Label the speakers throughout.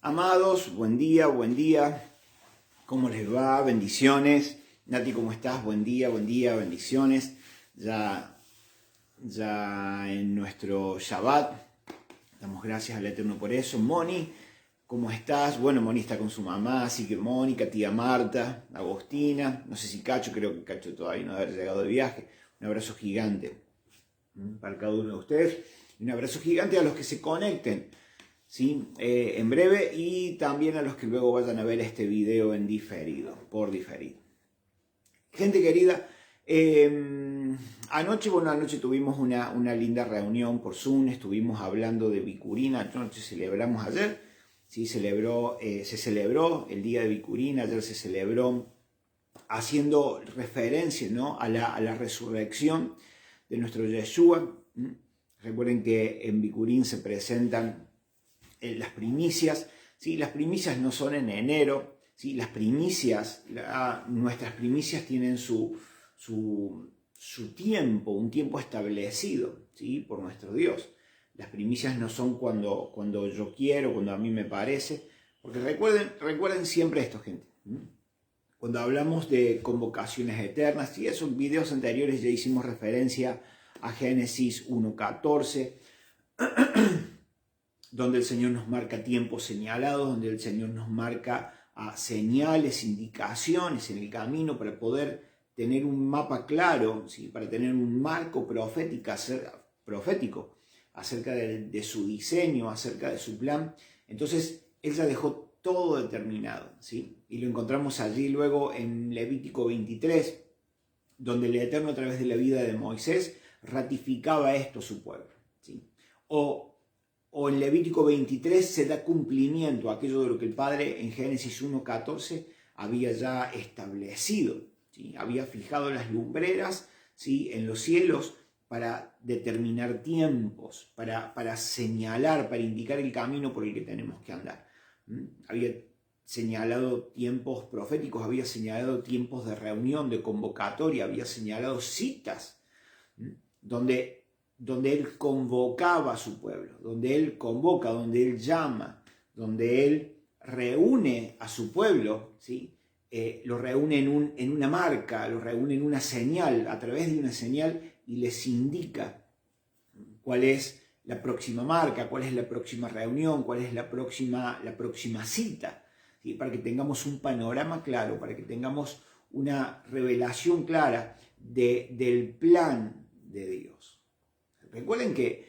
Speaker 1: Amados, buen día, ¿cómo les va? Bendiciones. Nati, ¿cómo estás? Buen día, bendiciones. Ya en nuestro Shabbat, damos gracias al Eterno por eso. Moni, ¿cómo estás? Bueno, Moni está con su mamá, así que Mónica, tía Marta, Agostina, no sé si Cacho, creo que Cacho todavía no debe haber llegado de viaje. Un abrazo gigante para cada uno de ustedes. Un abrazo gigante a los que se conecten, ¿sí? En breve, y también a los que luego vayan a ver este video en diferido, por diferido. Gente querida, anoche tuvimos una linda reunión por Zoom, estuvimos hablando de Bikurim. Anoche celebramos ayer, ¿sí? Se celebró el día de Bikurim, ayer se celebró haciendo referencia, ¿no?, a la resurrección de nuestro Yeshua. Recuerden que en Bikurim se presentan las primicias, ¿sí? Las primicias no son en enero, ¿sí? Las primicias, nuestras primicias tienen su tiempo, un tiempo establecido, ¿sí?, por nuestro Dios. Las primicias no son cuando yo quiero, cuando a mí me parece, porque recuerden siempre esto, gente. Cuando hablamos de convocaciones eternas, y esos videos anteriores ya hicimos referencia a Génesis 1:14, donde el Señor nos marca tiempos señalados, donde el Señor nos marca señales, indicaciones en el camino para poder tener un mapa claro, ¿sí?, para tener un marco profético acerca de su diseño, acerca de su plan. Entonces, Él ya dejó todo determinado, ¿sí? Y lo encontramos allí luego en Levítico 23, donde el Eterno, a través de la vida de Moisés, ratificaba esto a su pueblo, ¿sí? O en Levítico 23 se da cumplimiento a aquello de lo que el Padre en Génesis 1:14 había ya establecido, ¿sí? Había fijado las lumbreras, ¿sí?, en los cielos para determinar tiempos, para señalar, para indicar el camino por el que tenemos que andar. Había señalado tiempos proféticos, había señalado tiempos de reunión, de convocatoria, había señalado citas, donde Él convocaba a su pueblo, donde Él convoca, donde Él llama, donde Él reúne a su pueblo, ¿sí? Lo reúne en una marca, lo reúne en una señal, a través de una señal, y les indica cuál es la próxima marca, cuál es la próxima reunión, cuál es la próxima cita, ¿sí? Para que tengamos un panorama claro, para que tengamos una revelación clara del plan de Dios. Recuerden que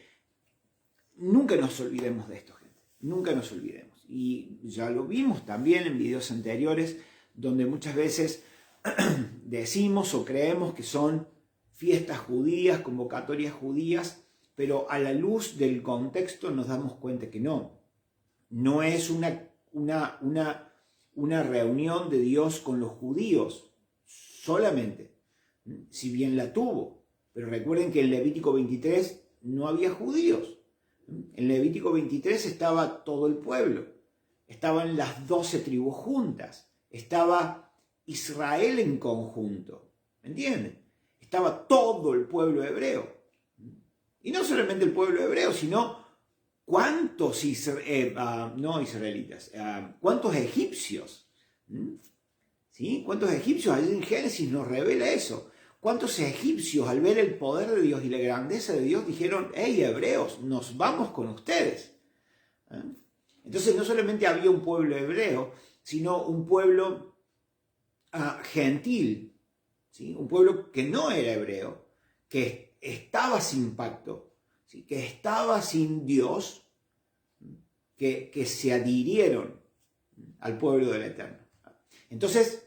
Speaker 1: nunca nos olvidemos de esto, gente. Nunca nos olvidemos. Y ya lo vimos también en videos anteriores, donde muchas veces decimos o creemos que son fiestas judías, convocatorias judías, pero a la luz del contexto nos damos cuenta que no es una reunión de Dios con los judíos solamente, si bien la tuvo. Pero recuerden que en Levítico 23 no había judíos. En Levítico 23 estaba todo el pueblo, estaban las 12 tribus juntas, estaba Israel en conjunto, ¿entienden? Estaba todo el pueblo hebreo. Y no solamente el pueblo hebreo, sino cuántos cuántos egipcios. ¿Sí? ¿Cuántos egipcios? Allí en Génesis nos revela eso. ¿Cuántos egipcios, al ver el poder de Dios y la grandeza de Dios, dijeron: hey, hebreos, nos vamos con ustedes? Entonces no solamente había un pueblo hebreo, sino un pueblo gentil, ¿sí? Un pueblo que no era hebreo, que estaba sin pacto, ¿sí?, que estaba sin Dios, que se adhirieron al pueblo del Eterno. Entonces,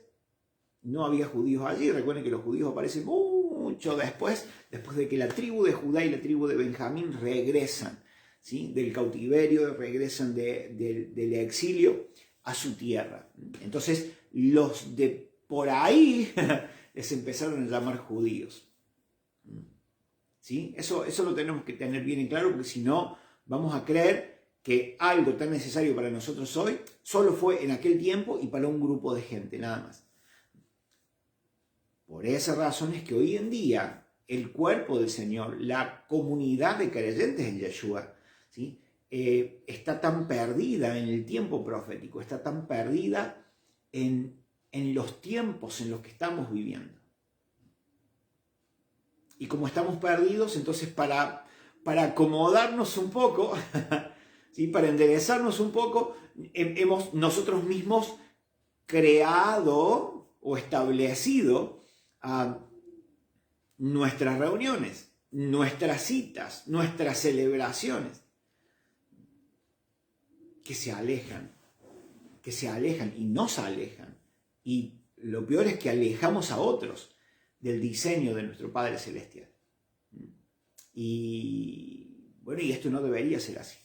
Speaker 1: no había judíos allí. Recuerden que los judíos aparecen mucho después de que la tribu de Judá y la tribu de Benjamín regresan, ¿sí?, del cautiverio, regresan del exilio a su tierra. Entonces, los de por ahí les empezaron a llamar judíos. ¿Sí? Eso lo tenemos que tener bien en claro, porque si no, vamos a creer que algo tan necesario para nosotros hoy solo fue en aquel tiempo y para un grupo de gente, nada más. Por esa razón es que hoy en día el cuerpo del Señor, la comunidad de creyentes en Yeshua, ¿sí?, está tan perdida en el tiempo profético, está tan perdida en los tiempos en los que estamos viviendo. Y como estamos perdidos, entonces para acomodarnos un poco, ¿sí? Para enderezarnos un poco, hemos nosotros mismos creado o establecido nuestras reuniones, nuestras citas, nuestras celebraciones, que se alejan y nos alejan. Y lo peor es que alejamos a otros del diseño de nuestro Padre Celestial. Y bueno, y esto no debería ser así.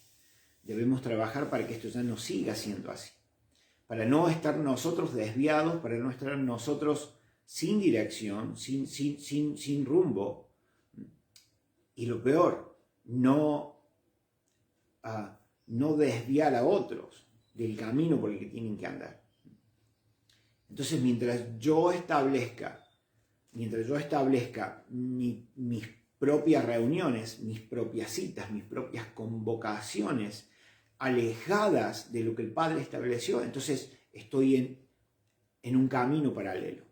Speaker 1: Debemos trabajar para que esto ya no siga siendo así. Para no estar nosotros desviados, para no estar nosotros sin dirección, sin rumbo. Y lo peor, no desviar a otros del camino por el que tienen que andar. Entonces, mientras yo establezca mis propias reuniones, mis propias citas, mis propias convocaciones, alejadas de lo que el Padre estableció, entonces estoy en un camino paralelo.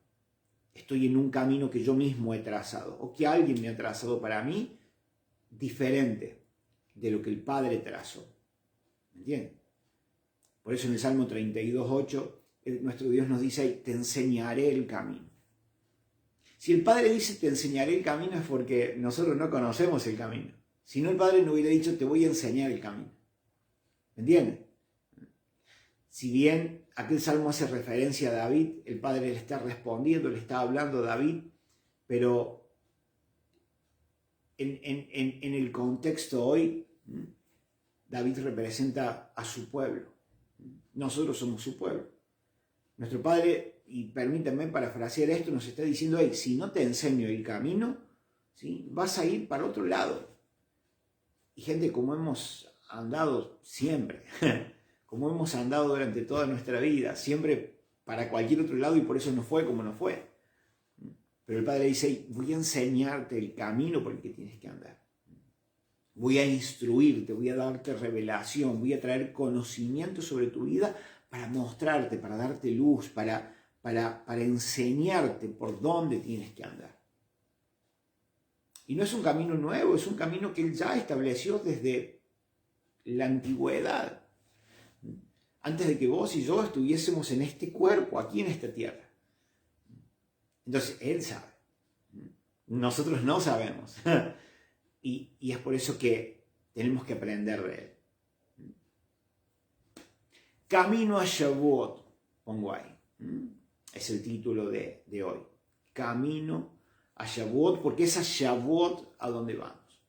Speaker 1: Estoy en un camino que yo mismo he trazado, o que alguien me ha trazado para mí, diferente de lo que el Padre trazó. ¿Me entienden? Por eso en el Salmo 32:8, nuestro Dios nos dice, te enseñaré el camino. Si el Padre dice, te enseñaré el camino, es porque nosotros no conocemos el camino. Si no, el Padre no hubiera dicho, te voy a enseñar el camino. ¿Me entienden? Si bien aquel salmo hace referencia a David, el Padre le está respondiendo, le está hablando a David, pero en el contexto hoy, David representa a su pueblo. Nosotros somos su pueblo. Nuestro Padre, y permítanme parafrasear esto, nos está diciendo, hey, si no te enseño el camino, ¿sí? Vas a ir para otro lado. Y gente, como hemos andado siempre, como hemos andado durante toda nuestra vida, siempre para cualquier otro lado, y por eso no fue como no fue. Pero el Padre dice, voy a enseñarte el camino por el que tienes que andar. Voy a instruirte, voy a darte revelación, voy a traer conocimiento sobre tu vida para mostrarte, para darte luz, para enseñarte por dónde tienes que andar. Y no es un camino nuevo, es un camino que Él ya estableció desde la antigüedad. Antes de que vos y yo estuviésemos en este cuerpo, aquí en esta tierra. Entonces, Él sabe. Nosotros no sabemos. Y es por eso que tenemos que aprender de Él. Camino a Shavuot, pongo ahí. Es el título de hoy. Camino a Shavuot, porque es a Shavuot a donde vamos.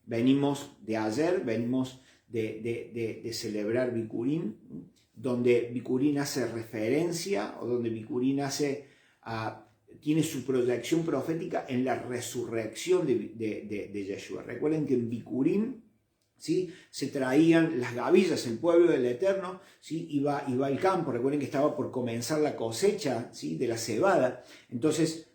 Speaker 1: Venimos de ayer, venimos de celebrar Bikurim, donde Bikurim hace referencia, o donde Bikurim tiene su proyección profética en la resurrección de Yeshua. Recuerden que en Bikurim, ¿sí?, se traían las gavillas, el pueblo del Eterno, ¿sí?, iba al campo. Recuerden que estaba por comenzar la cosecha, ¿sí?, de la cebada. Entonces,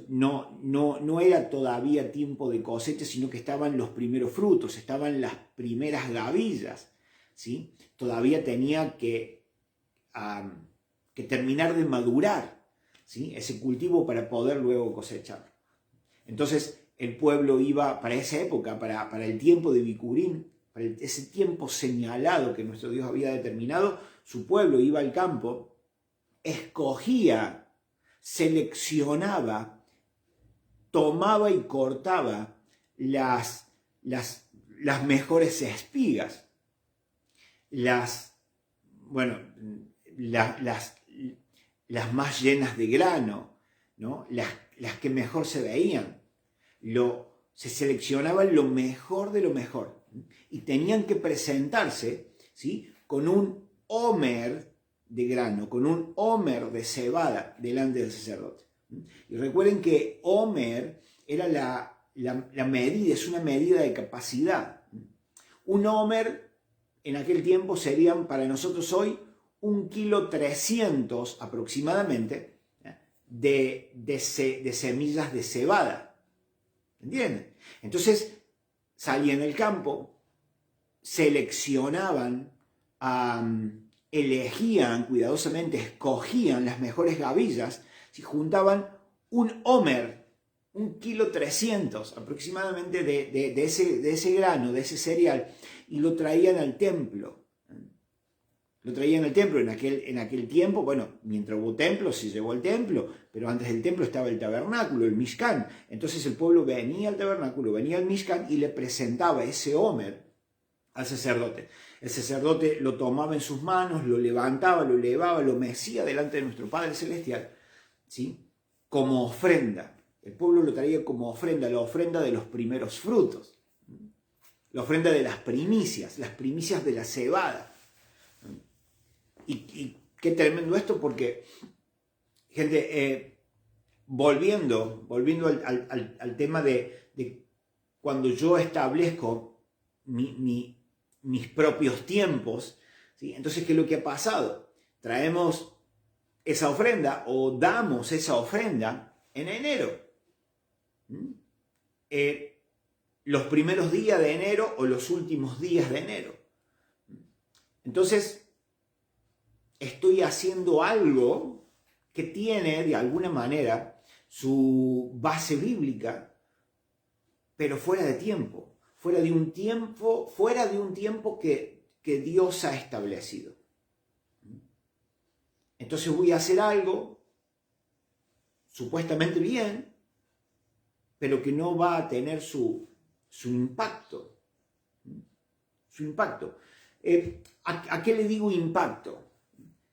Speaker 1: no era todavía tiempo de cosecha, sino que estaban los primeros frutos, estaban las primeras gavillas, ¿sí? Todavía tenía que terminar de madurar, ¿sí?, ese cultivo para poder luego cosechar. Entonces el pueblo iba para esa época, para el tiempo de Bikurim, para ese tiempo señalado que nuestro Dios había determinado, su pueblo iba al campo, escogía, seleccionaba, tomaba y cortaba las mejores espigas, las más llenas de grano, ¿no?, las que mejor se veían. Se seleccionaba lo mejor de lo mejor. Y tenían que presentarse, ¿sí?, con un homer de grano, con un homer de cebada delante del sacerdote. Y recuerden que homer era la medida, es una medida de capacidad. Un homer en aquel tiempo serían para nosotros hoy 1,3 kg aproximadamente de semillas de cebada. ¿Entienden? Entonces salían al campo, seleccionaban, elegían cuidadosamente, escogían las mejores gavillas, si juntaban un homer, 1,3 kg aproximadamente de ese grano, de ese cereal, y lo traían al templo. Lo traían al templo en aquel tiempo, bueno, mientras hubo templo se llevó al templo, pero antes del templo estaba el tabernáculo, el Mishkan. Entonces el pueblo venía al tabernáculo, venía al Mishkan y le presentaba ese homer al sacerdote. El sacerdote lo tomaba en sus manos, lo levantaba, lo elevaba, lo mecía delante de nuestro Padre Celestial, ¿sí? Como ofrenda. El pueblo lo traía como ofrenda, la ofrenda de los primeros frutos, la ofrenda de las primicias de la cebada. Y qué tremendo esto, porque, gente, volviendo al tema de cuando yo establezco mis propios tiempos, ¿sí? Entonces, ¿qué es lo que ha pasado? Traemos esa ofrenda o damos esa ofrenda en enero. Los primeros días de enero o los últimos días de enero. Entonces, estoy haciendo algo que tiene, de alguna manera, su base bíblica, pero fuera de tiempo, fuera de un tiempo que Dios ha establecido. Entonces voy a hacer algo supuestamente bien, pero que no va a tener su impacto. Su impacto. ¿A qué le digo impacto?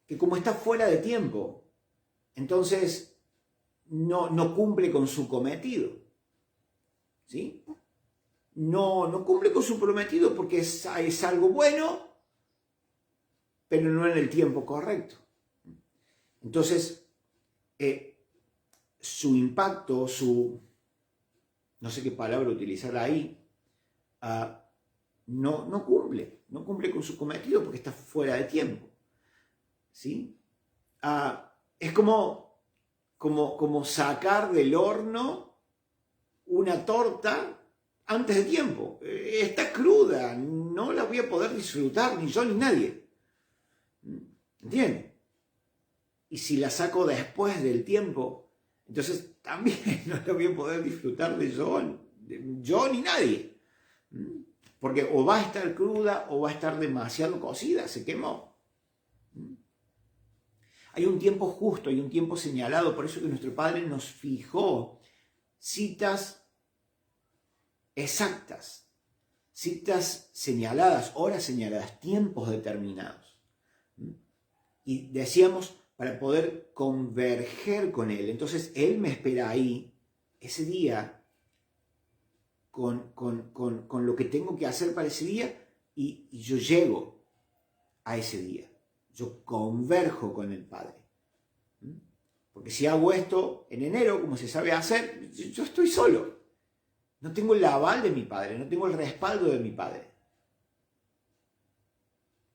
Speaker 1: Que como está fuera de tiempo, entonces no cumple con su cometido. ¿Sí? No cumple con su prometido porque es algo bueno, pero no en el tiempo correcto. Entonces, su impacto, no sé qué palabra utilizar ahí, no cumple con su cometido porque está fuera de tiempo. ¿Sí? Es como sacar del horno una torta antes de tiempo. Está cruda, no la voy a poder disfrutar ni yo ni nadie. ¿Entienden? Y si la saco después del tiempo, entonces también no la voy a poder disfrutar de yo ni nadie. Porque o va a estar cruda o va a estar demasiado cocida, se quemó. Hay un tiempo justo, hay un tiempo señalado, por eso que nuestro Padre nos fijó citas exactas, citas señaladas, horas señaladas, tiempos determinados. Y decíamos, para poder converger con Él. Entonces, Él me espera ahí, ese día, con lo que tengo que hacer para ese día, y yo llego a ese día. Yo converjo con el Padre. Porque si hago esto en enero, como se sabe hacer, yo estoy solo. No tengo el aval de mi Padre, no tengo el respaldo de mi Padre.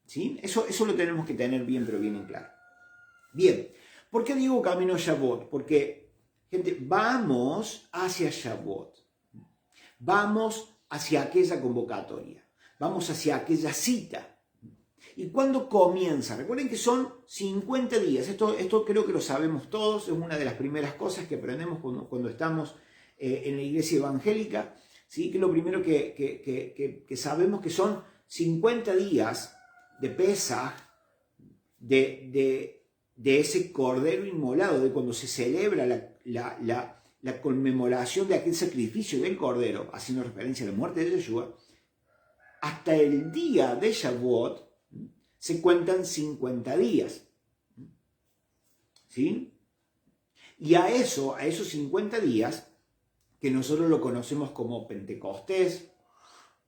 Speaker 1: ¿Sí? Eso lo tenemos que tener bien, pero bien en claro. Bien, ¿por qué digo camino a Shavuot? Porque, gente, vamos hacia Shavuot. Vamos hacia aquella convocatoria. Vamos hacia aquella cita. ¿Y cuándo comienza? Recuerden que son 50 días. Esto creo que lo sabemos todos. Es una de las primeras cosas que aprendemos cuando estamos en la iglesia evangélica. ¿Sí? Que lo primero que sabemos que son 50 días de Pesaj, de ese cordero inmolado, de cuando se celebra la conmemoración de aquel sacrificio del cordero, haciendo referencia a la muerte de Yeshua, hasta el día de Shavuot, se cuentan 50 días. ¿Sí? Y a esos 50 días, que nosotros lo conocemos como Pentecostés,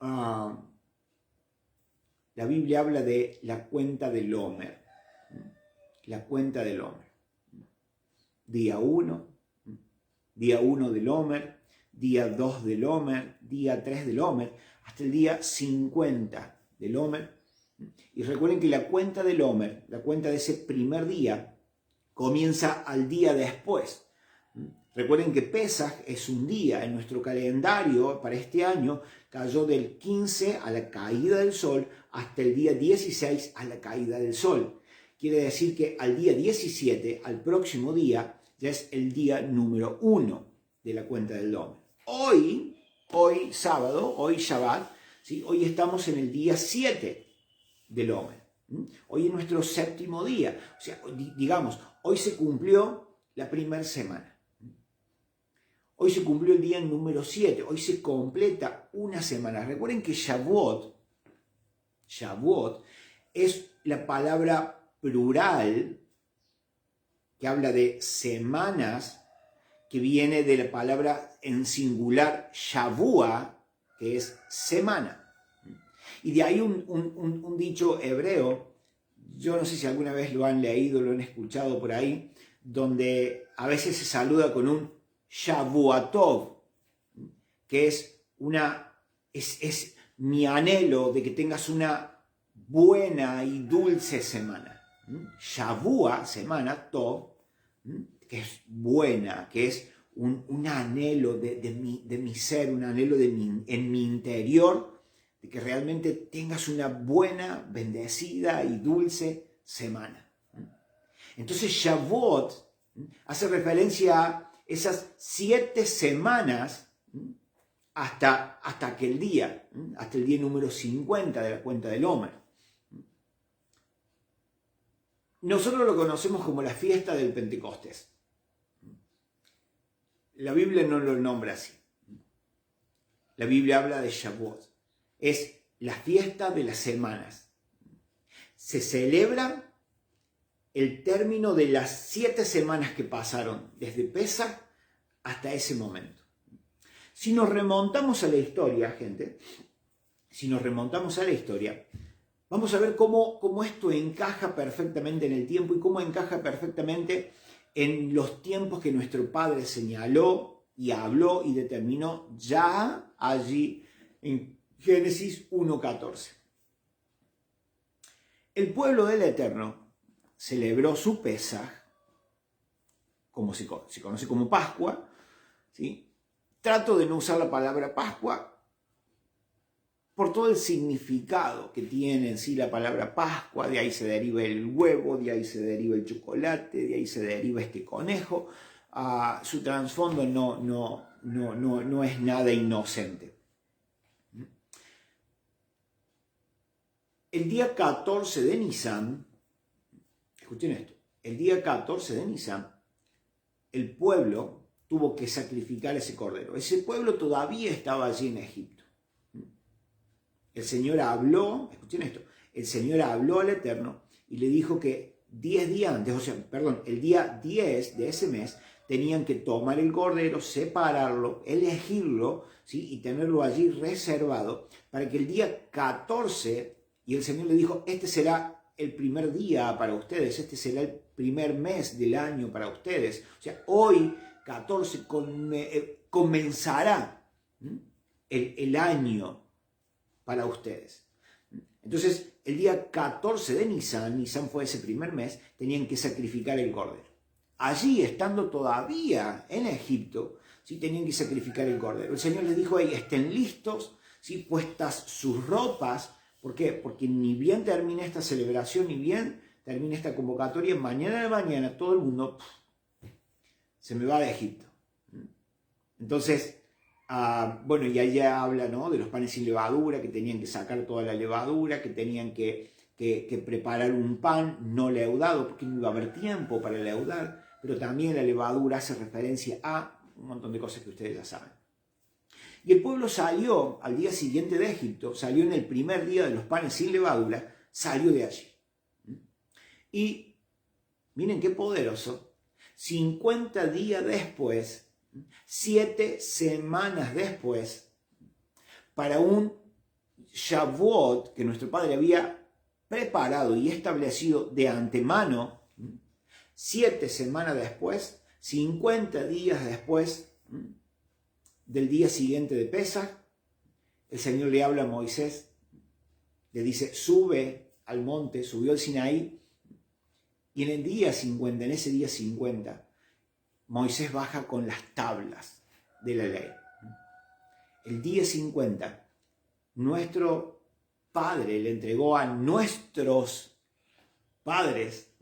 Speaker 1: la Biblia habla de la cuenta del Omer. La cuenta del Omer. Día 1 del Omer, día 2 del Omer, día 3 del Omer, hasta el día 50 del Omer. Y recuerden que la cuenta del Omer, la cuenta de ese primer día, comienza al día después. Recuerden que Pesaj es un día. En nuestro calendario para este año cayó del 15 a la caída del sol hasta el día 16 a la caída del sol. Quiere decir que al día 17, al próximo día, ya es el día número 1 de la cuenta del Omer. Hoy sábado, hoy Shabbat, ¿sí? Hoy estamos en el día 7 del Omer. Hoy es nuestro séptimo día. O sea, digamos, hoy se cumplió la primera semana. Hoy se cumplió el día número 7. Hoy se completa una semana. Recuerden que Shavuot es la palabra plural que habla de semanas, que viene de la palabra en singular Shavua, que es semana. Y de ahí un dicho hebreo, yo no sé si alguna vez lo han leído, lo han escuchado por ahí, donde a veces se saluda con un Shavuatov, que es mi anhelo de que tengas una buena y dulce semana. Shavua, semana, Tov, que es buena, que es un anhelo de mi ser, un anhelo en mi interior, de que realmente tengas una buena, bendecida y dulce semana. Entonces Shavuot hace referencia a esas 7 semanas hasta aquel día, hasta el día número 50 de la cuenta del Omer. Nosotros lo conocemos como la fiesta del Pentecostés. La Biblia no lo nombra así. La Biblia habla de Shavuot. Es la fiesta de las semanas. Se celebra el término de las 7 semanas que pasaron desde Pesaj hasta ese momento. Si nos remontamos a la historia, gente, vamos a ver cómo esto encaja perfectamente en el tiempo y cómo encaja perfectamente en los tiempos que nuestro Padre señaló y habló y determinó ya allí en Génesis 1:14. El pueblo del Eterno celebró su Pesaj, como se conoce como Pascua, ¿sí? Trato de no usar la palabra Pascua por todo el significado que tiene en sí la palabra Pascua. De ahí se deriva el huevo, de ahí se deriva el chocolate, de ahí se deriva este conejo. Su trasfondo no es nada inocente. El día 14 de Nisan, escuchen esto, el día 14 de Nisan, el pueblo tuvo que sacrificar ese cordero. Ese pueblo todavía estaba allí en Egipto. El Señor habló, escuchen esto, el Señor habló al Eterno y le dijo que 10 días antes, el día 10 de ese mes, tenían que tomar el cordero, separarlo, elegirlo, ¿sí? Y tenerlo allí reservado para que el día 14, y el Señor le dijo, este será el primer día para ustedes, este será el primer mes del año para ustedes. O sea, hoy 14 comenzará el año para ustedes. Entonces, el día 14 de Nisan fue ese primer mes, tenían que sacrificar el cordero. Allí, estando todavía en Egipto, ¿sí? Tenían que sacrificar el cordero. El Señor les dijo, hey, estén listos, ¿sí? Puestas sus ropas. ¿Por qué? Porque ni bien termine esta celebración, ni bien termine esta convocatoria, mañana de mañana todo el mundo se me va de Egipto. Entonces, bueno, y allá habla, ¿no?, de los panes sin levadura, que tenían que sacar toda la levadura, que tenían que preparar un pan no leudado, porque no iba a haber tiempo para leudar, pero también la levadura hace referencia a un montón de cosas que ustedes ya saben. Y el pueblo salió al día siguiente de Egipto, salió en el primer día de los panes sin levadura, salió de allí. Y miren qué poderoso, 50 días después, 7 semanas después, para un Shavuot que nuestro Padre había preparado y establecido de antemano, 7 semanas después, 50 días después del día siguiente de Pesaj, el Señor le habla a Moisés, le dice, sube al monte, subió al Sinaí, y en ese día 50, Moisés baja con las tablas de la ley. El día 50, nuestro Padre le entregó a nuestros padres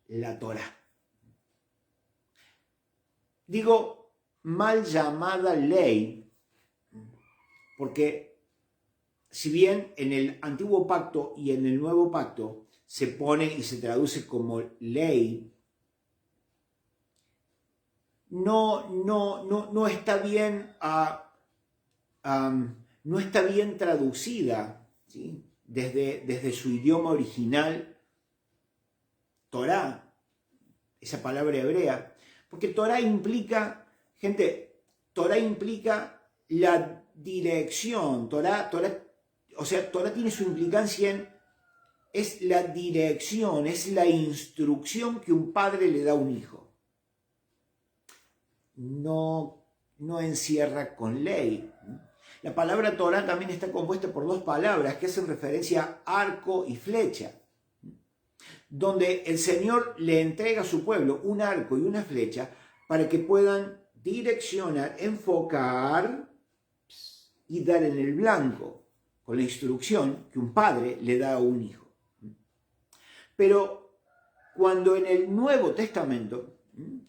Speaker 1: la Torá. Digo mal llamada ley, porque si bien en el Antiguo Pacto y en el Nuevo Pacto se pone y se traduce como ley, no está bien, no está bien traducida, ¿sí? desde su idioma original, Torá, esa palabra hebrea, porque Torá implica, Torá implica la dirección, Torá tiene su implicancia es la dirección, es la instrucción que un padre le da a un hijo. No encierra con ley. La palabra Torá también está compuesta por dos palabras que hacen referencia a arco y flecha, donde el Señor le entrega a su pueblo un arco y una flecha para que puedan direccionar, enfocar y dar en el blanco, con la instrucción que un padre le da a un hijo. Pero cuando en el Nuevo Testamento,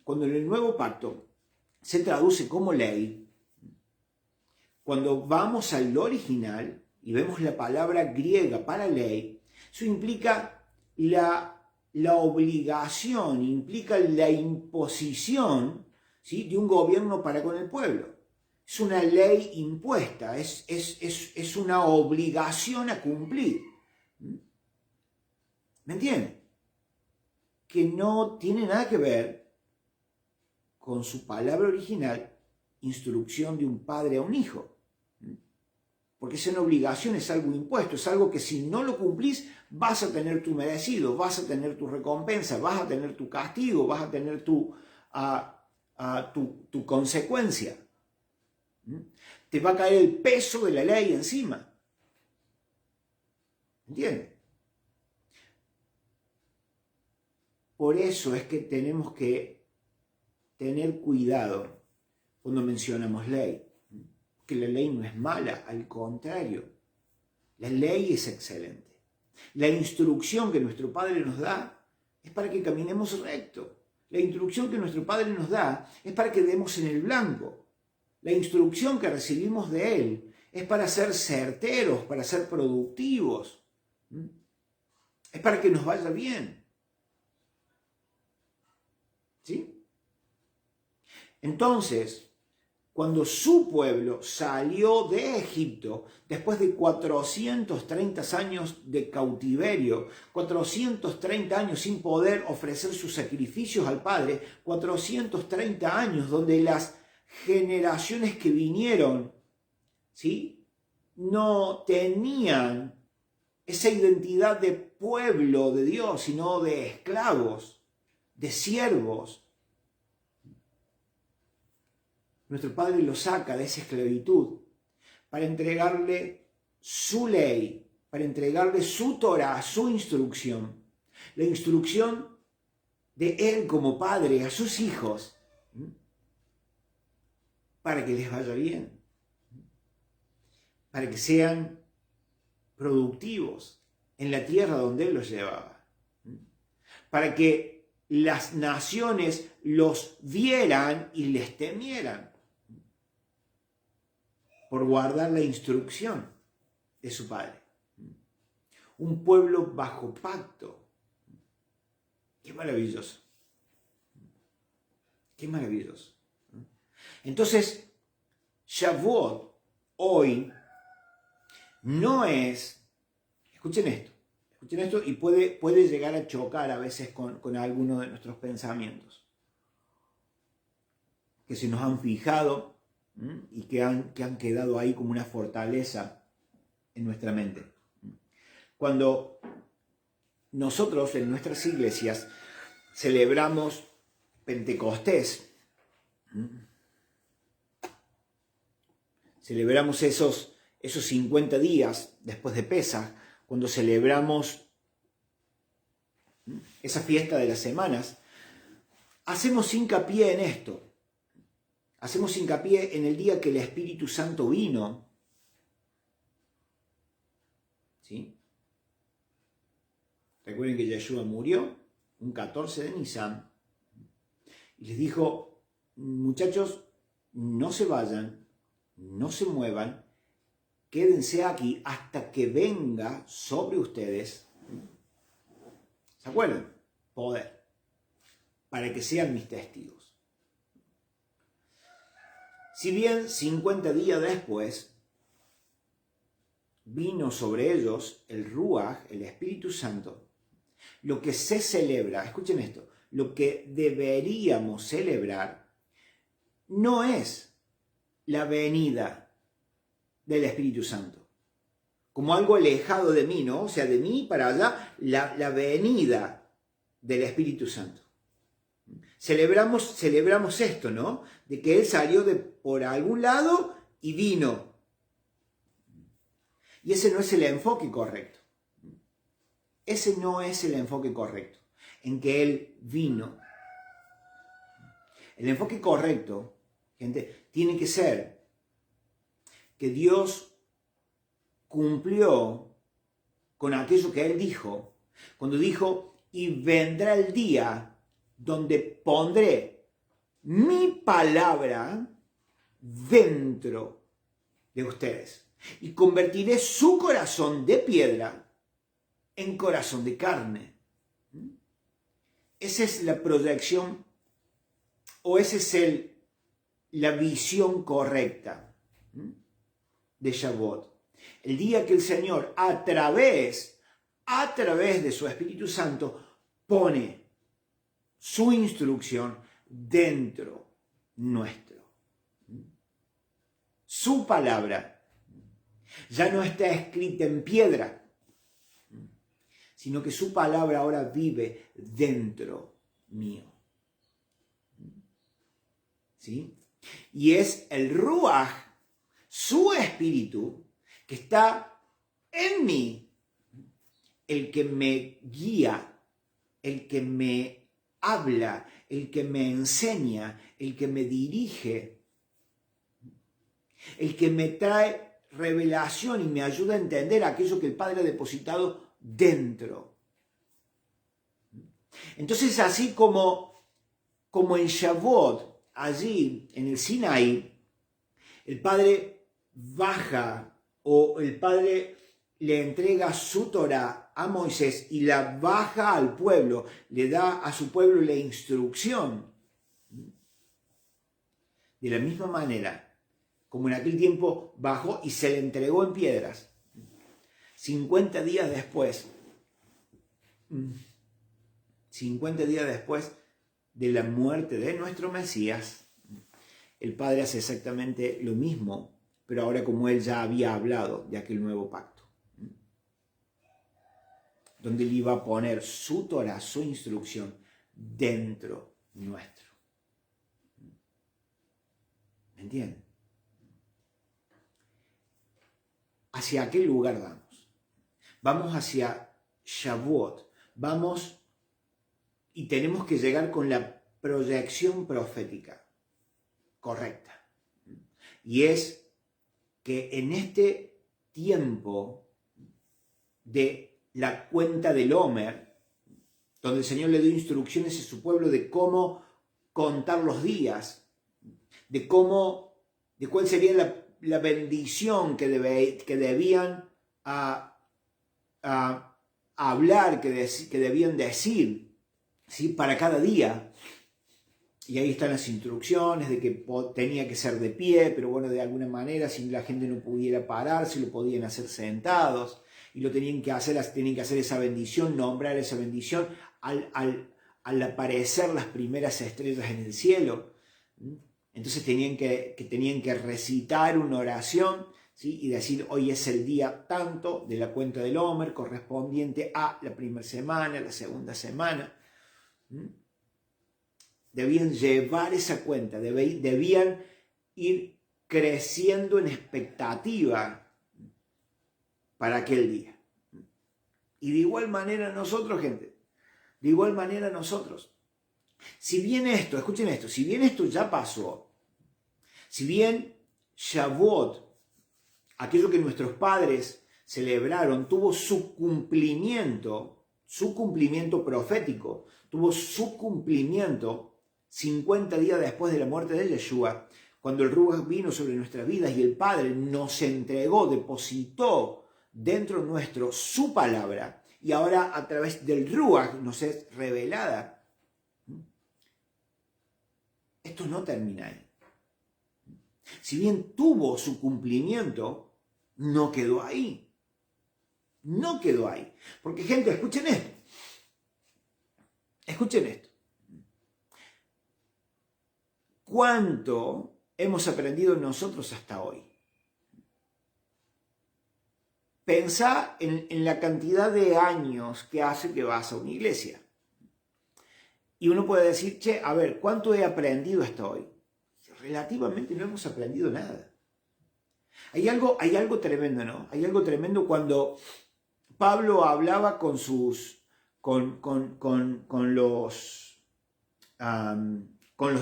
Speaker 1: cuando en el Nuevo Pacto se traduce como ley, cuando vamos al original y vemos la palabra griega para ley, eso implica la obligación, implica la imposición, ¿sí?, de un gobierno para con el pueblo. Es una ley impuesta, es una obligación a cumplir. ¿Me entienden? Que no tiene nada que ver con su palabra original, instrucción de un padre a un hijo. Porque es una obligación, es algo impuesto, es algo que si no lo cumplís vas a tener tu merecido, vas a tener tu recompensa, vas a tener tu castigo, vas a tener tu consecuencia. Te va a caer el peso de la ley encima. ¿Entiendes? Por eso es que tenemos que tener cuidado cuando mencionamos ley. Que la ley no es mala, al contrario, la ley es excelente. La instrucción que nuestro Padre nos da es para que caminemos recto. La instrucción que nuestro Padre nos da es para que demos en el blanco. La instrucción que recibimos de Él es para ser certeros, para ser productivos. Es para que nos vaya bien. ¿Sí? Entonces, cuando su pueblo salió de Egipto, después de 430 años de cautiverio, 430 años sin poder ofrecer sus sacrificios al Padre, 430 años donde las generaciones que vinieron, ¿sí?, no tenían esa identidad de pueblo de Dios, sino de esclavos, de siervos. Nuestro Padre lo saca de esa esclavitud para entregarle su ley, para entregarle su Torá, su instrucción, la instrucción de Él como Padre a sus hijos, para que les vaya bien, para que sean productivos en la tierra donde Él los llevaba, para que las naciones los vieran y les temieran, por guardar la instrucción de su Padre. Un pueblo bajo pacto. Qué maravilloso. Qué maravilloso. Entonces, Shavuot hoy no es, escuchen esto y puede llegar a chocar a veces con algunos de nuestros pensamientos que se nos han fijado y que han quedado ahí como una fortaleza en nuestra mente. Cuando nosotros en nuestras iglesias celebramos Pentecostés, celebramos esos 50 días después de Pesaj, cuando celebramos esa fiesta de las semanas, hacemos hincapié en esto. Hacemos hincapié en el día que el Espíritu Santo vino. ¿Sí? Recuerden que Yeshua murió un 14 de Nisan y les dijo, muchachos, no se vayan, no se muevan, quédense aquí hasta que venga sobre ustedes, ¿se acuerdan? Poder, para que sean mis testigos. Si bien 50 días después vino sobre ellos el Ruaj, el Espíritu Santo, lo que se celebra, escuchen esto, lo que deberíamos celebrar no es la venida del Espíritu Santo, como algo alejado de mí, ¿no? O sea, de mí para allá, la venida del Espíritu Santo. Celebramos esto, ¿no? De que Él salió por algún lado y vino. Y ese no es el enfoque correcto. Ese no es el enfoque correcto, en que Él vino. El enfoque correcto, gente, tiene que ser que Dios cumplió con aquello que Él dijo, cuando dijo, y vendrá el día donde pondré mi palabra dentro de ustedes y convertiré su corazón de piedra en corazón de carne. Esa es la proyección o esa es la visión correcta de Shavuot. El día que el Señor a través de su Espíritu Santo pone su instrucción dentro nuestro. Su palabra ya no está escrita en piedra, sino que su palabra ahora vive dentro mío. ¿Sí? Y es el Ruaj, su espíritu, que está en mí, el que me guía, el que me habla, el que me enseña, el que me dirige, el que me trae revelación y me ayuda a entender aquello que el Padre ha depositado dentro. Entonces, así como en Shavuot, allí en el Sinaí, el Padre baja o el Padre le entrega su Torah a Moisés y la baja al pueblo, le da a su pueblo la instrucción. De la misma manera, como en aquel tiempo bajó y se le entregó en piedras, 50 días después de la muerte de nuestro Mesías, el Padre hace exactamente lo mismo, pero ahora como Él ya había hablado de aquel nuevo pacto, donde Él iba a poner su Torah, su instrucción, dentro nuestro. ¿Me entienden? Hacia qué lugar vamos. Vamos hacia Shavuot. Vamos y tenemos que llegar con la proyección profética correcta. Y es que en este tiempo de la cuenta del Homer, donde el Señor le dio instrucciones a su pueblo de cómo contar los días, de cuál sería la bendición que debían hablar, que debían decir, ¿sí? Para cada día. Y ahí están las instrucciones de que tenía que ser de pie, pero bueno, de alguna manera, si la gente no pudiera pararse, lo podían hacer sentados, y lo tenían que hacer esa bendición, nombrar esa bendición al aparecer las primeras estrellas en el cielo. Entonces tenían que recitar una oración, ¿sí? Y decir, hoy es el día tanto de la cuenta del Homer, correspondiente a la primera semana, la segunda semana. Debían llevar esa cuenta, debían ir creciendo en expectativa para aquel día. Y de igual manera nosotros, gente, si bien esto, escuchen esto, si bien esto ya pasó, si bien Shavuot, aquello que nuestros padres celebraron, tuvo su cumplimiento profético, tuvo su cumplimiento 50 días después de la muerte de Yeshua, cuando el Ruach vino sobre nuestras vidas y el Padre nos entregó, depositó dentro nuestro su palabra, y ahora a través del Ruach nos es revelada. Esto no termina ahí. Si bien tuvo su cumplimiento, no quedó ahí. No quedó ahí. Porque, gente, escuchen esto. Escuchen esto. ¿Cuánto hemos aprendido nosotros hasta hoy? Pensá en la cantidad de años que hace que vas a una iglesia. Y uno puede decir, che, a ver, ¿cuánto he aprendido hasta hoy? Relativamente no hemos aprendido nada. Hay algo tremendo, ¿no? Hay algo tremendo cuando Pablo hablaba con los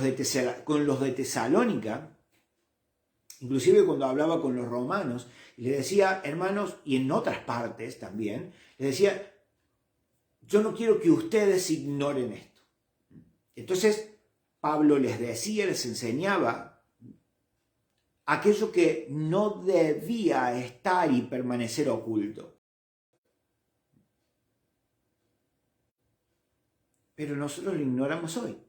Speaker 1: de Tesalónica, inclusive cuando hablaba con los romanos, y les decía, hermanos, y en otras partes también, les decía, yo no quiero que ustedes ignoren esto. Entonces, Pablo les decía, les enseñaba aquello que no debía estar y permanecer oculto. Pero nosotros lo ignoramos hoy.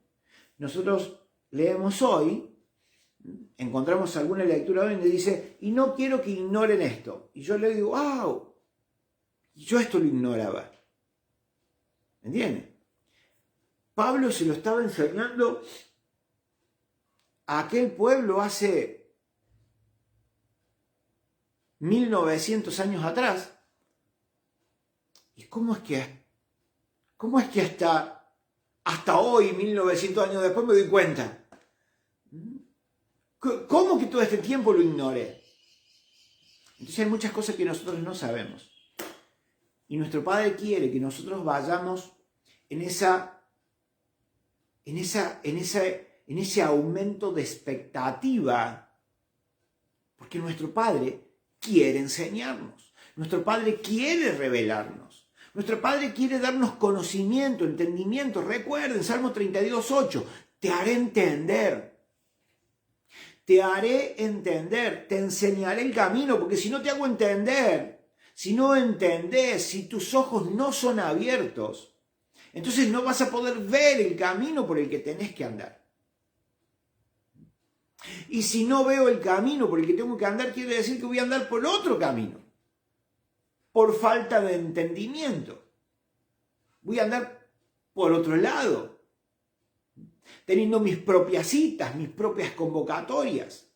Speaker 1: Nosotros leemos hoy, encontramos alguna lectura hoy donde dice, y no quiero que ignoren esto. Y yo le digo, wow, yo esto lo ignoraba. ¿Entienden? Pablo se lo estaba enseñando a aquel pueblo hace 1900 años atrás. ¿Y cómo es que hasta hoy, 1900 años después, me doy cuenta? ¿Cómo que todo este tiempo lo ignoré? Entonces hay muchas cosas que nosotros no sabemos. Y nuestro Padre quiere que nosotros vayamos en ese aumento de expectativa, porque nuestro Padre quiere enseñarnos, nuestro Padre quiere revelarnos, nuestro Padre quiere darnos conocimiento, entendimiento. Recuerden, Salmo 32:8, te haré entender, te enseñaré el camino, porque si no te hago entender, si no entendés, si tus ojos no son abiertos, entonces no vas a poder ver el camino por el que tenés que andar. Y si no veo el camino por el que tengo que andar, quiere decir que voy a andar por otro camino. Por falta de entendimiento. Voy a andar por otro lado. Teniendo mis propias citas, mis propias convocatorias.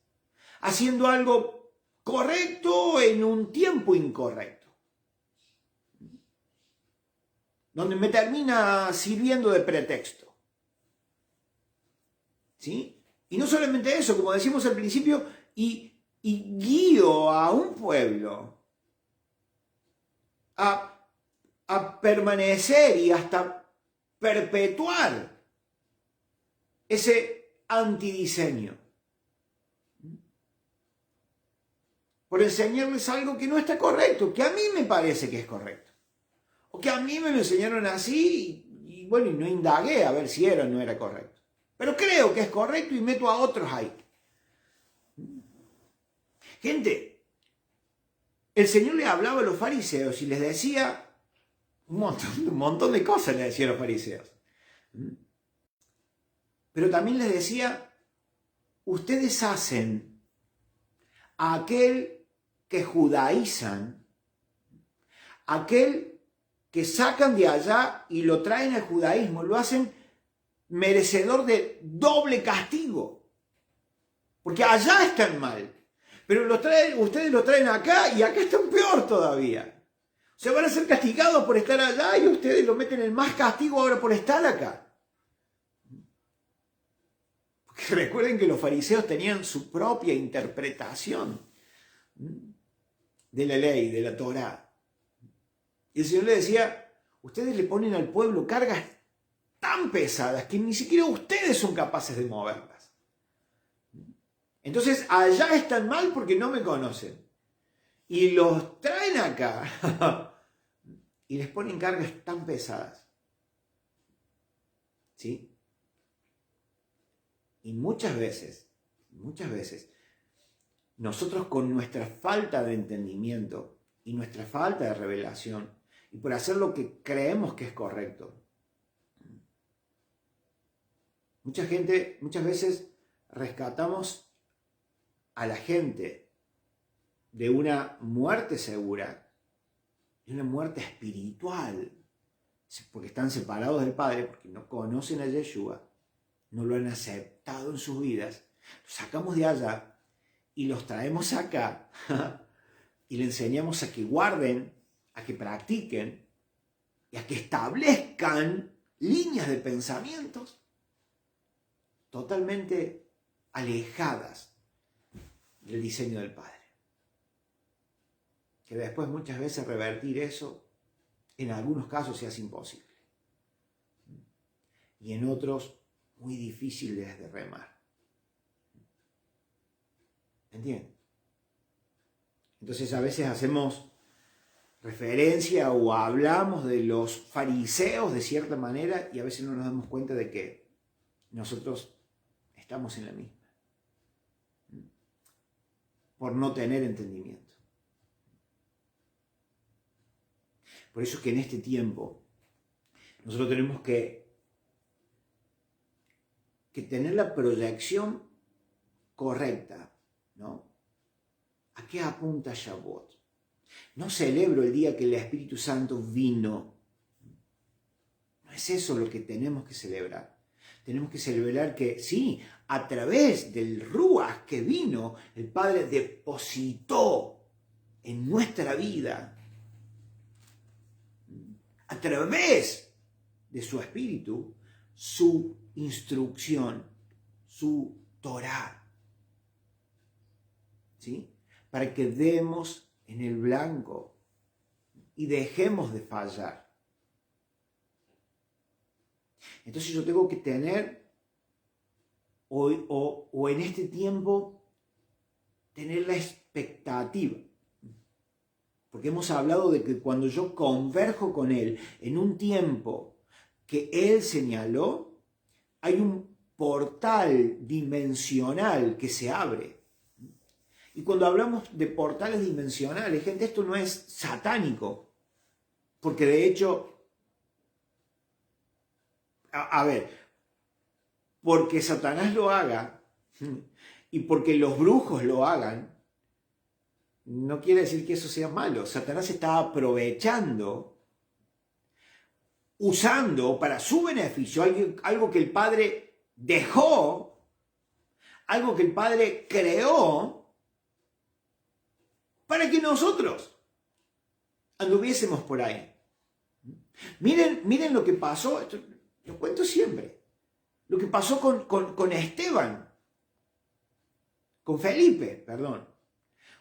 Speaker 1: Haciendo algo correcto en un tiempo incorrecto. Donde me termina sirviendo de pretexto. ¿Sí? Y no solamente eso, como decimos al principio, y guío a un pueblo a permanecer y hasta perpetuar ese antidiseño. Por enseñarles algo que no está correcto, que a mí me parece que es correcto. O que a mí me lo enseñaron así y bueno, y no indagué a ver si era o no era correcto. Pero creo que es correcto y meto a otros ahí. Gente, el Señor le hablaba a los fariseos y les decía un montón de cosas, les decía a los fariseos. Pero también les decía, ustedes hacen a aquel que judaizan, aquel que sacan de allá y lo traen al judaísmo, lo hacen merecedor de doble castigo. Porque allá están mal. Pero ustedes lo traen acá y acá están peor todavía. O sea, van a ser castigados por estar allá y ustedes lo meten en más castigo ahora por estar acá. Porque recuerden que los fariseos tenían su propia interpretación de la ley, de la Torá. Y el Señor le decía, ustedes le ponen al pueblo cargas tan pesadas que ni siquiera ustedes son capaces de moverlas. Entonces allá están mal porque no me conocen. Y los traen acá y les ponen cargas tan pesadas. ¿Sí? Y muchas veces, nosotros con nuestra falta de entendimiento y nuestra falta de revelación, y por hacer lo que creemos que es correcto, muchas veces rescatamos a la gente de una muerte segura, de una muerte espiritual, porque están separados del Padre, porque no conocen a Yeshua, no lo han aceptado en sus vidas, los sacamos de allá y los traemos acá y le enseñamos a que guarden, a que practiquen y a que establezcan líneas de pensamientos totalmente alejadas del diseño del Padre. Que después muchas veces revertir eso, en algunos casos se hace imposible. Y en otros, muy difícil de remar. ¿Entienden? Entonces a veces hacemos referencia o hablamos de los fariseos de cierta manera y a veces no nos damos cuenta de que nosotros estamos en la misma. Por no tener entendimiento. Por eso es que en este tiempo nosotros tenemos que tener la proyección correcta, ¿no? ¿A qué apunta Shavuot? No celebro el día que el Espíritu Santo vino. No es eso lo que tenemos que celebrar. Tenemos que celebrar que sí, a través del Ruach que vino, el Padre depositó en nuestra vida, a través de su Espíritu, su instrucción, su Torá, ¿sí? Para que demos en el blanco y dejemos de fallar. Entonces yo tengo que tener, o en este tiempo, tener la expectativa. Porque hemos hablado de que cuando yo converjo con Él en un tiempo que Él señaló, hay un portal dimensional que se abre. Y cuando hablamos de portales dimensionales, gente, esto no es satánico. Porque de hecho, a ver, porque Satanás lo haga y porque los brujos lo hagan, no quiere decir que eso sea malo. Satanás está aprovechando, usando para su beneficio algo que el Padre dejó, algo que el Padre creó, para que nosotros anduviésemos por ahí. Miren lo que pasó, esto lo cuento siempre, lo que pasó con Esteban, con Felipe, perdón.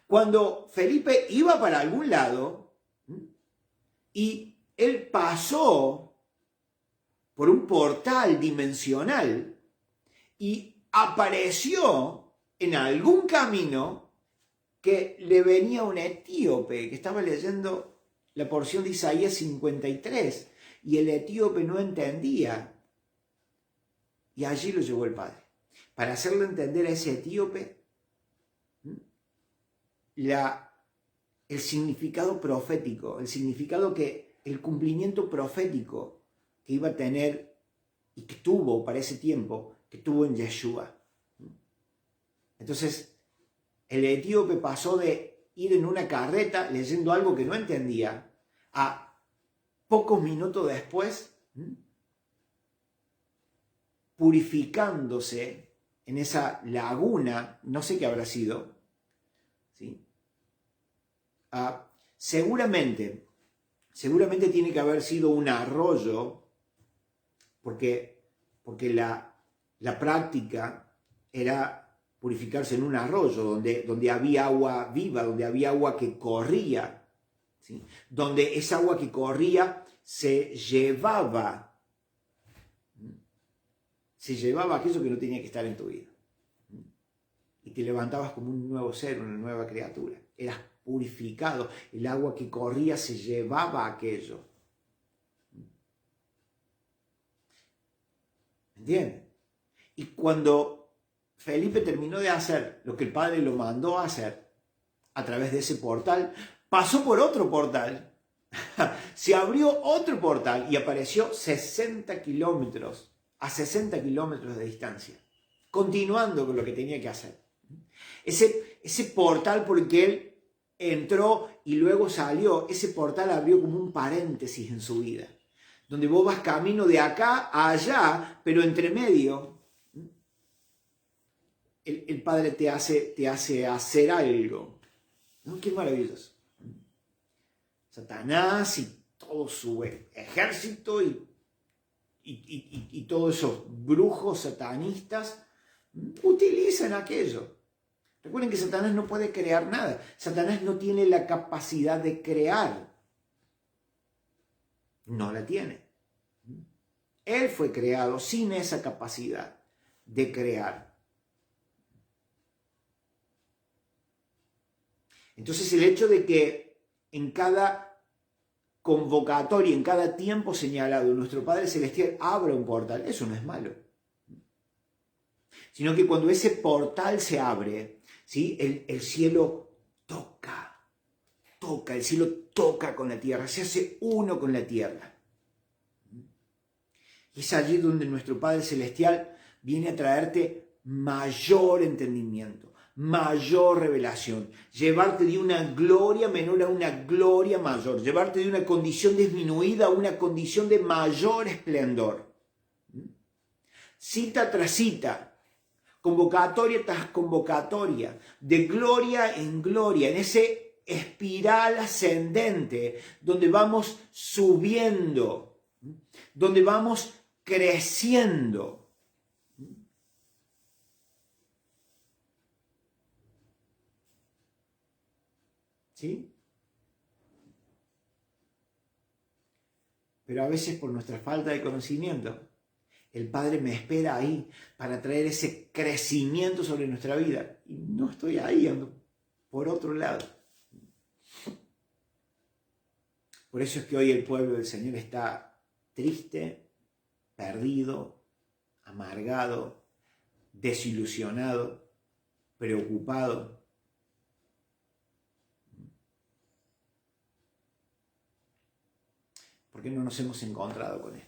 Speaker 1: Cuando Felipe iba para algún lado y él pasó por un portal dimensional y apareció en algún camino que le venía un etíope que estaba leyendo la porción de Isaías 53 y el etíope no entendía y allí lo llevó el Padre para hacerle entender a ese etíope el significado profético, el significado el cumplimiento profético que iba a tener y que tuvo para ese tiempo, que tuvo en Yeshua. Entonces, el etíope pasó de ir en una carreta leyendo algo que no entendía a pocos minutos después purificándose en esa laguna, no sé qué habrá sido, ¿sí? Seguramente tiene que haber sido un arroyo, porque la práctica era purificarse en un arroyo donde había agua viva, donde había agua que corría, ¿sí? Donde esa agua que corría se llevaba se llevaba aquello que no tenía que estar en tu vida. Y te levantabas como un nuevo ser, una nueva criatura. Eras purificado. El agua que corría se llevaba aquello. ¿Entiendes? Y cuando Felipe terminó de hacer lo que el Padre lo mandó a hacer a través de ese portal, pasó por otro portal. Se abrió otro portal y apareció a 60 kilómetros de distancia, continuando con lo que tenía que hacer. Ese portal por el que él entró y luego salió, ese portal abrió como un paréntesis en su vida, donde vos vas camino de acá a allá, pero entre medio el Padre te hace hacer algo. ¿No? Qué maravilloso. Satanás y todo su ejército y todos esos brujos satanistas utilizan aquello. Recuerden que Satanás no puede crear nada. Satanás no tiene la capacidad de crear. No la tiene. Él fue creado sin esa capacidad de crear. Entonces el hecho de que en cada convocatoria, en cada tiempo señalado, nuestro Padre Celestial abra un portal, eso no es malo. Sino que cuando ese portal se abre, ¿sí? El cielo toca, el cielo toca con la tierra, se hace uno con la tierra. Y es allí donde nuestro Padre Celestial viene a traerte mayor entendimiento, mayor revelación, llevarte de una gloria menor a una gloria mayor, llevarte de una condición disminuida a una condición de mayor esplendor. Cita tras cita, convocatoria tras convocatoria, de gloria en gloria, en ese espiral ascendente donde vamos subiendo, donde vamos creciendo. ¿Sí? Pero a veces por nuestra falta de conocimiento, el Padre me espera ahí para traer ese crecimiento sobre nuestra vida. Y no estoy ahí, ando por otro lado. Por eso es que hoy el pueblo del Señor está triste, perdido, amargado, desilusionado, preocupado. ¿Por qué no nos hemos encontrado con Él?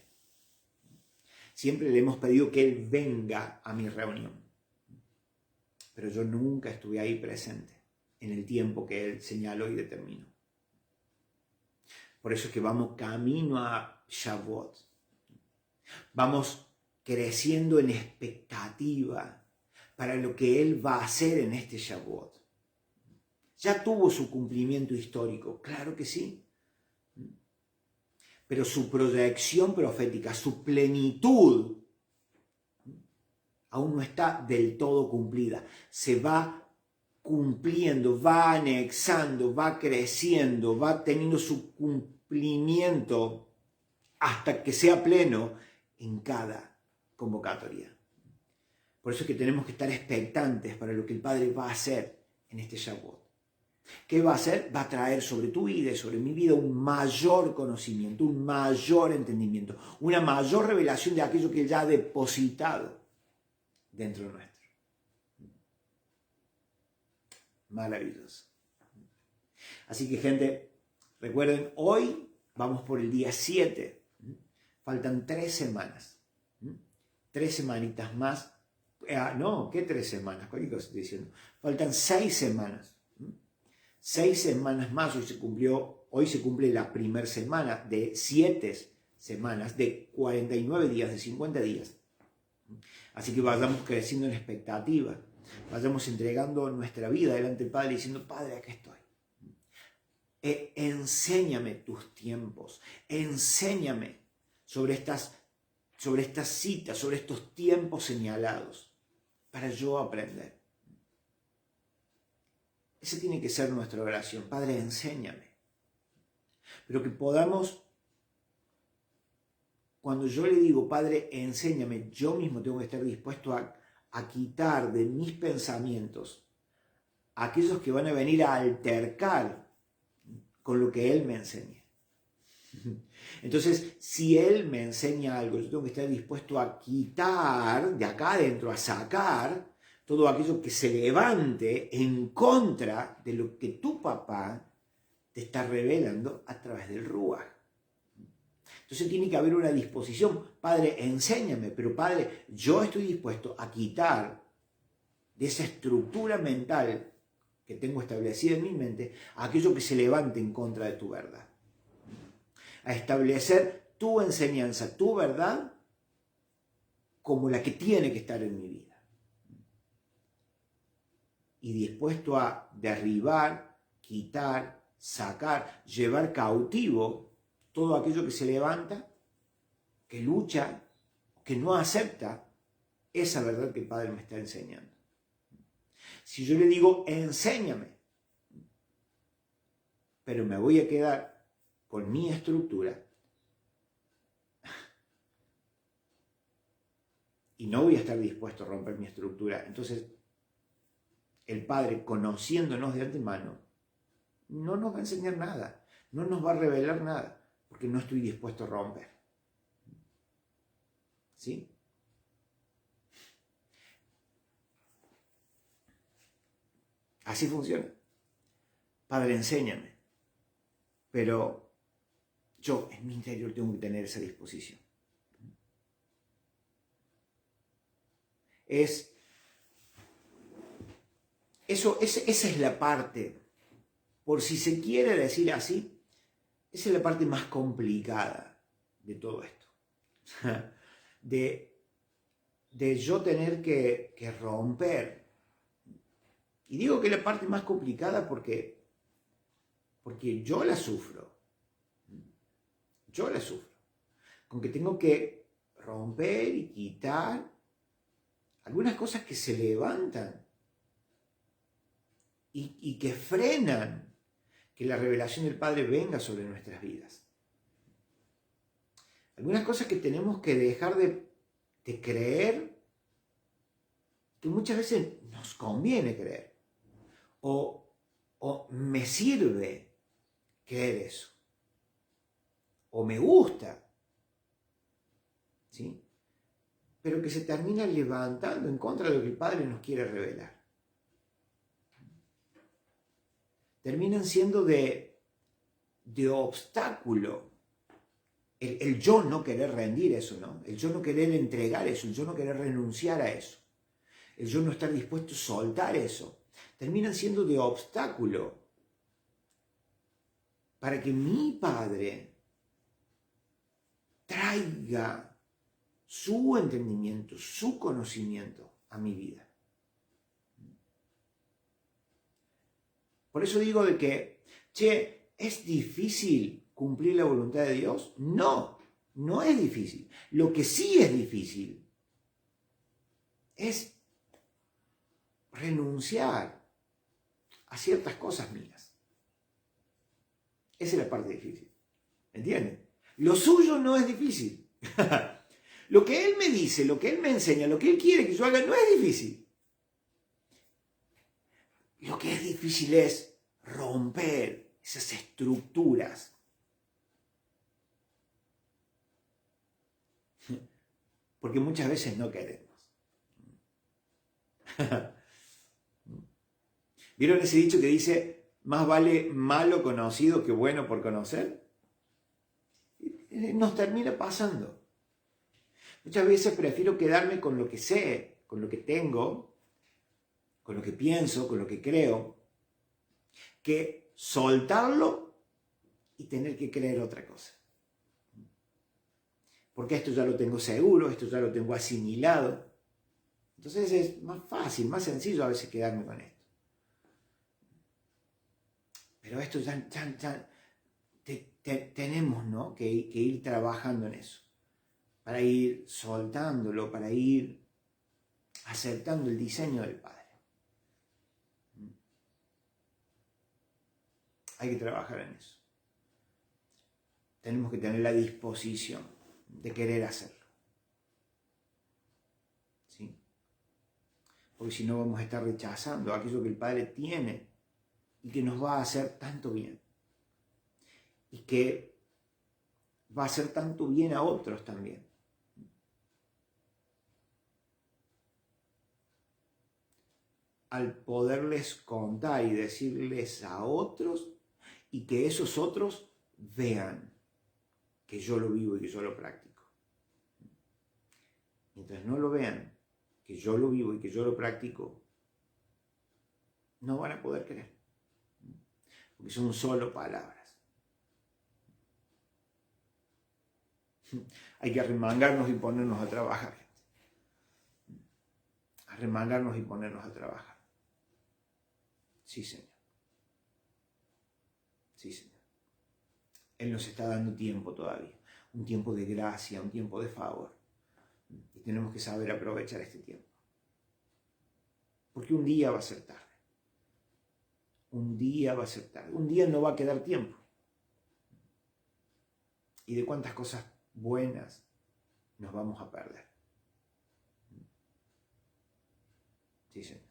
Speaker 1: Siempre le hemos pedido que Él venga a mi reunión, pero yo nunca estuve ahí presente en el tiempo que Él señaló y determinó. Por eso es que vamos camino a Shavuot. Vamos creciendo en expectativa para lo que Él va a hacer en este Shavuot. ¿Ya tuvo su cumplimiento histórico? Claro que sí. Pero su proyección profética, su plenitud, aún no está del todo cumplida. Se va cumpliendo, va anexando, va creciendo, va teniendo su cumplimiento hasta que sea pleno en cada convocatoria. Por eso es que tenemos que estar expectantes para lo que el Padre va a hacer en este Shavuot. ¿Qué va a hacer? Va a traer sobre tu vida y sobre mi vida un mayor conocimiento, un mayor entendimiento, una mayor revelación de aquello que Él ya ha depositado dentro nuestro. Maravilloso. Así que, gente, recuerden, hoy vamos por el día 7. Faltan 3 semanas. 3 semanitas más. No, ¿qué 3 semanas? ¿Cuál cosa estoy diciendo? Faltan 6 semanas. 6 semanas más, hoy se cumple la primera semana de 7 semanas, de 49 días, de 50 días. Así que vayamos creciendo en expectativa, vayamos entregando nuestra vida delante del Padre diciendo, Padre, aquí estoy. Enséñame tus tiempos, enséñame sobre estas citas, sobre estos tiempos señalados, para yo aprender. Esa tiene que ser nuestra oración. Padre, enséñame. Pero que podamos cuando yo le digo, Padre, enséñame, yo mismo tengo que estar dispuesto a quitar de mis pensamientos aquellos que van a venir a altercar con lo que Él me enseña. Entonces, si Él me enseña algo, yo tengo que estar dispuesto a quitar de acá adentro, a sacar todo aquello que se levante en contra de lo que tu papá te está revelando a través del Ruaj. Entonces tiene que haber una disposición. Padre, enséñame, pero Padre, yo estoy dispuesto a quitar de esa estructura mental que tengo establecida en mi mente aquello que se levante en contra de tu verdad. A establecer tu enseñanza, tu verdad, como la que tiene que estar en mi vida. Y dispuesto a derribar, quitar, sacar, llevar cautivo todo aquello que se levanta, que lucha, que no acepta esa verdad que el Padre me está enseñando. Si yo le digo, enséñame, pero me voy a quedar con mi estructura y no voy a estar dispuesto a romper mi estructura, entonces el Padre, conociéndonos de antemano, no nos va a enseñar nada, no nos va a revelar nada, porque no estoy dispuesto a romper. ¿Sí? Así funciona. Padre, enséñame. Pero yo en mi interior tengo que tener esa disposición. Esa es la parte, por si se quiere decir así, esa es la parte más complicada de todo esto. De yo tener que romper. Y digo que es la parte más complicada porque yo la sufro. Yo la sufro. Con que tengo que romper y quitar algunas cosas que se levantan y que frenan que la revelación del Padre venga sobre nuestras vidas. Algunas cosas que tenemos que dejar de creer, que muchas veces nos conviene creer, o me sirve creer eso, o me gusta, ¿sí? Pero que se termina levantando en contra de lo que el Padre nos quiere revelar. Terminan siendo de obstáculo el yo no querer rendir eso, ¿no? El yo no querer entregar eso, el yo no querer renunciar a eso, el yo no estar dispuesto a soltar eso. Terminan siendo de obstáculo para que mi Padre traiga su entendimiento, su conocimiento a mi vida. Por eso digo de que, ¿es difícil cumplir la voluntad de Dios? No, no es difícil. Lo que sí es difícil es renunciar a ciertas cosas mías. Esa es la parte difícil. ¿Entienden? Lo suyo no es difícil. Lo que Él me dice, lo que Él me enseña, lo que Él quiere que yo haga no es difícil. Lo que es difícil es romper esas estructuras. Porque muchas veces no queremos. ¿Vieron ese dicho que dice, más vale malo conocido que bueno por conocer? Nos termina pasando. Muchas veces prefiero quedarme con lo que sé, con lo que tengo, con lo que pienso, con lo que creo, que soltarlo y tener que creer otra cosa. Porque esto ya lo tengo seguro, esto ya lo tengo asimilado. Entonces es más fácil, más sencillo a veces quedarme con esto. Pero esto ya tenemos, ¿no?, que ir trabajando en eso, para ir soltándolo, para ir aceptando el diseño del Padre. Hay que trabajar en eso. Tenemos que tener la disposición. de querer hacerlo. ¿Sí? Porque si no vamos a estar rechazando aquello que el Padre tiene y que nos va a hacer tanto bien. Y que va a hacer tanto bien a otros también. Al poderles contar y decirles a otros y que esos otros vean que yo lo vivo y que yo lo practico. Mientras no lo vean, que yo lo vivo y que yo lo practico, no van a poder creer. Porque son solo palabras. Hay que arremangarnos y ponernos a trabajar. Arremangarnos y ponernos a trabajar. Sí, Señor. Sí, Señor. Él nos está dando tiempo todavía. Un tiempo de gracia, un tiempo de favor. Y tenemos que saber aprovechar este tiempo. Porque un día va a ser tarde. Un día va a ser tarde. Un día no va a quedar tiempo. Y de cuántas cosas buenas nos vamos a perder. Sí, Señor.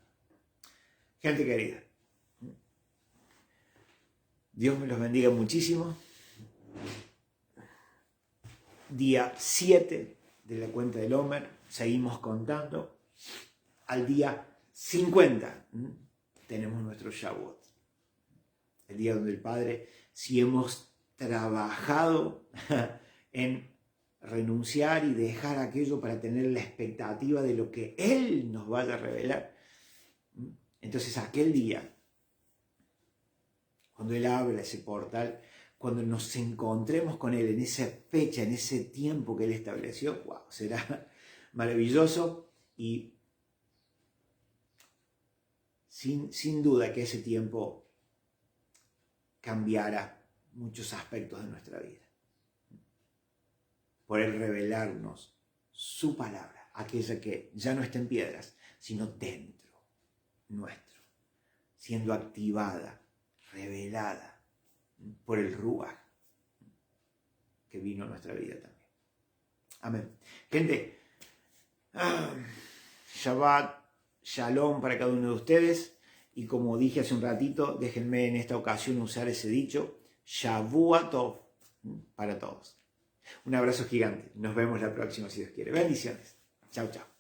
Speaker 1: Gente querida, Dios me los bendiga muchísimo. Día 7 de la cuenta del Homer. Seguimos contando. Al día 50 tenemos nuestro Shavuot. El día donde el Padre, si hemos trabajado en renunciar y dejar aquello para tener la expectativa de lo que Él nos vaya a revelar, entonces aquel día, cuando Él abra ese portal, cuando nos encontremos con Él en esa fecha, en ese tiempo que Él estableció, wow, será maravilloso y sin duda que ese tiempo cambiará muchos aspectos de nuestra vida. Por Él revelarnos su palabra, aquella que ya no está en piedras, sino dentro nuestro, siendo activada, revelada por el Ruach que vino a nuestra vida también. Amén. Gente, Shabbat, Shalom para cada uno de ustedes. Y como dije hace un ratito, déjenme en esta ocasión usar ese dicho, Shavua Tov, para todos. Un abrazo gigante. Nos vemos la próxima si Dios quiere. Bendiciones. Chao, chao.